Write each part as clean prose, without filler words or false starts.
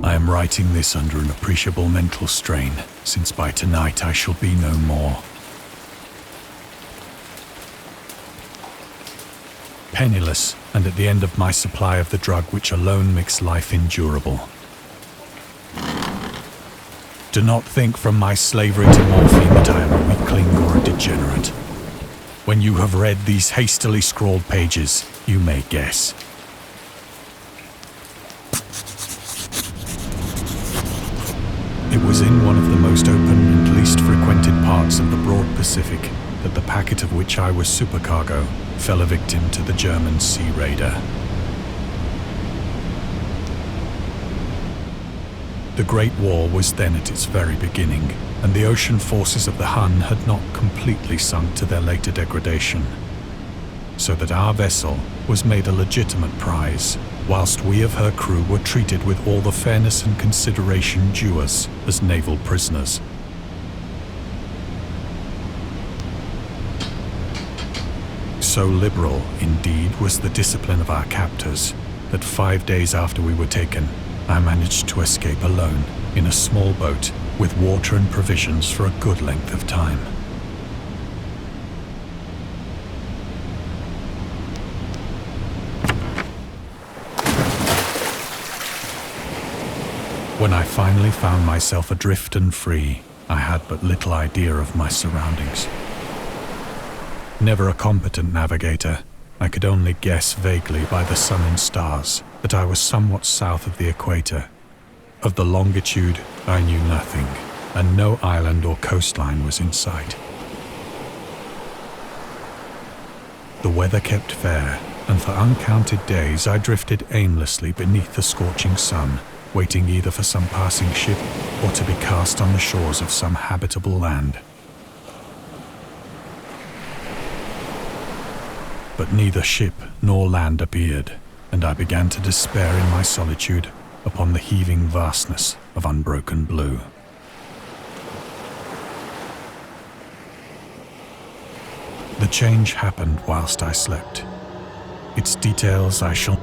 I am writing this under an appreciable mental strain, since by tonight I shall be no more. Penniless, and at the end of my supply of the drug which alone makes life endurable. Do not think from my slavery to morphine that I am a weakling or a degenerate. When you have read these hastily scrawled pages, you may guess. It was in one of the most open and least frequented parts of the broad Pacific that the packet of which I was supercargo fell a victim to the German sea raider. The Great War was then at its very beginning, and the ocean forces of the Hun had not completely sunk to their later degradation, so that our vessel was made a legitimate prize, whilst we of her crew were treated with all the fairness and consideration due us as naval prisoners. So liberal, indeed, was the discipline of our captors, that 5 days after we were taken, I managed to escape alone in a small boat with water and provisions for a good length of time. When I finally found myself adrift and free, I had but little idea of my surroundings. Never a competent navigator, I could only guess vaguely by the sun and stars that I was somewhat south of the equator. Of the longitude, I knew nothing, and no island or coastline was in sight. The weather kept fair, and for uncounted days I drifted aimlessly beneath the scorching sun, waiting either for some passing ship or to be cast on the shores of some habitable land. But neither ship nor land appeared, and I began to despair in my solitude upon the heaving vastness of unbroken blue. The change happened whilst I slept. Its details I shall...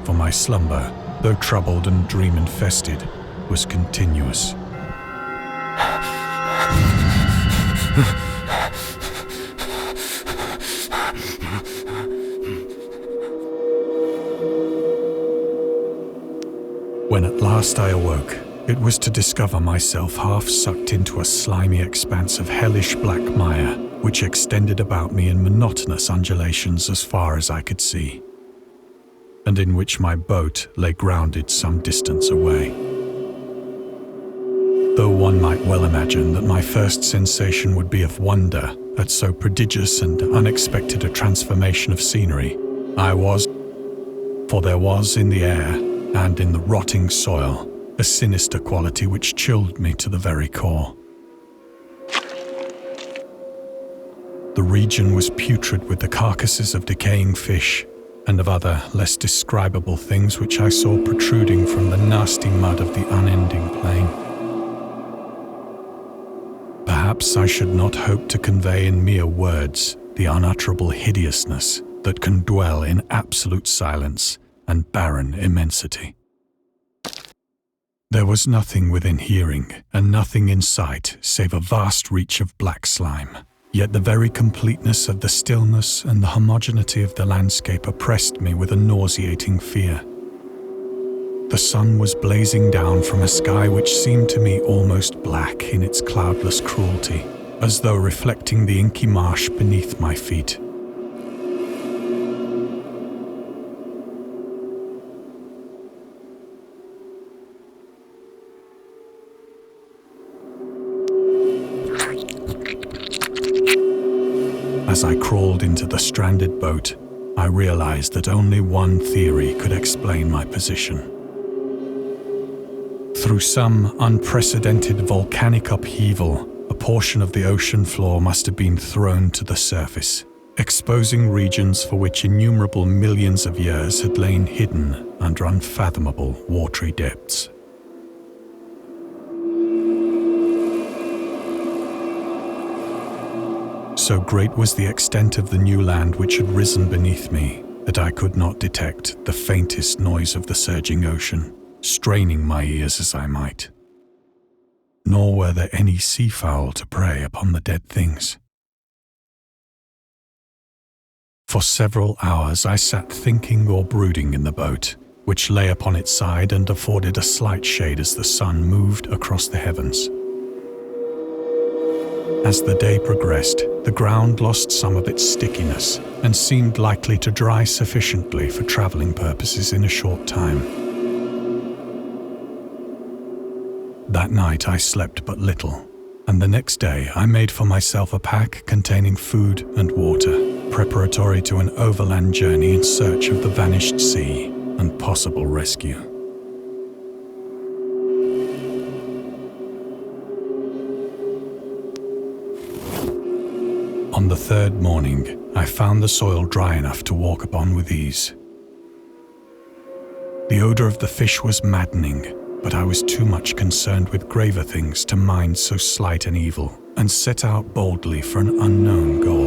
For my slumber, though troubled and dream-infested, was continuous. When at last I awoke, it was to discover myself half sucked into a slimy expanse of hellish black mire, which extended about me in monotonous undulations as far as I could see, and in which my boat lay grounded some distance away. Though one might well imagine that my first sensation would be of wonder at so prodigious and unexpected a transformation of scenery, I was, for there was in the air and in the rotting soil a sinister quality which chilled me to the very core. The region was putrid with the carcasses of decaying fish and of other less describable things which I saw protruding from the nasty mud of the unending plain. Perhaps I should not hope to convey in mere words the unutterable hideousness that can dwell in absolute silence and barren immensity. There was nothing within hearing and nothing in sight save a vast reach of black slime. Yet the very completeness of the stillness and the homogeneity of the landscape oppressed me with a nauseating fear. The sun was blazing down from a sky which seemed to me almost black in its cloudless cruelty, as though reflecting the inky marsh beneath my feet. As I crawled into the stranded boat, I realized that only one theory could explain my position. Through some unprecedented volcanic upheaval, a portion of the ocean floor must have been thrown to the surface, exposing regions for which innumerable millions of years had lain hidden under unfathomable watery depths. So great was the extent of the new land which had risen beneath me that I could not detect the faintest noise of the surging ocean, straining my ears as I might. Nor were there any seafowl to prey upon the dead things. For several hours I sat thinking or brooding in the boat, which lay upon its side and afforded a slight shade as the sun moved across the heavens. As the day progressed, the ground lost some of its stickiness and seemed likely to dry sufficiently for travelling purposes in a short time. That night I slept but little, and the next day I made for myself a pack containing food and water, preparatory to an overland journey in search of the vanished sea and possible rescue. On the third morning, I found the soil dry enough to walk upon with ease. The odour of the fish was maddening, but I was too much concerned with graver things to mind so slight an evil, and set out boldly for an unknown goal.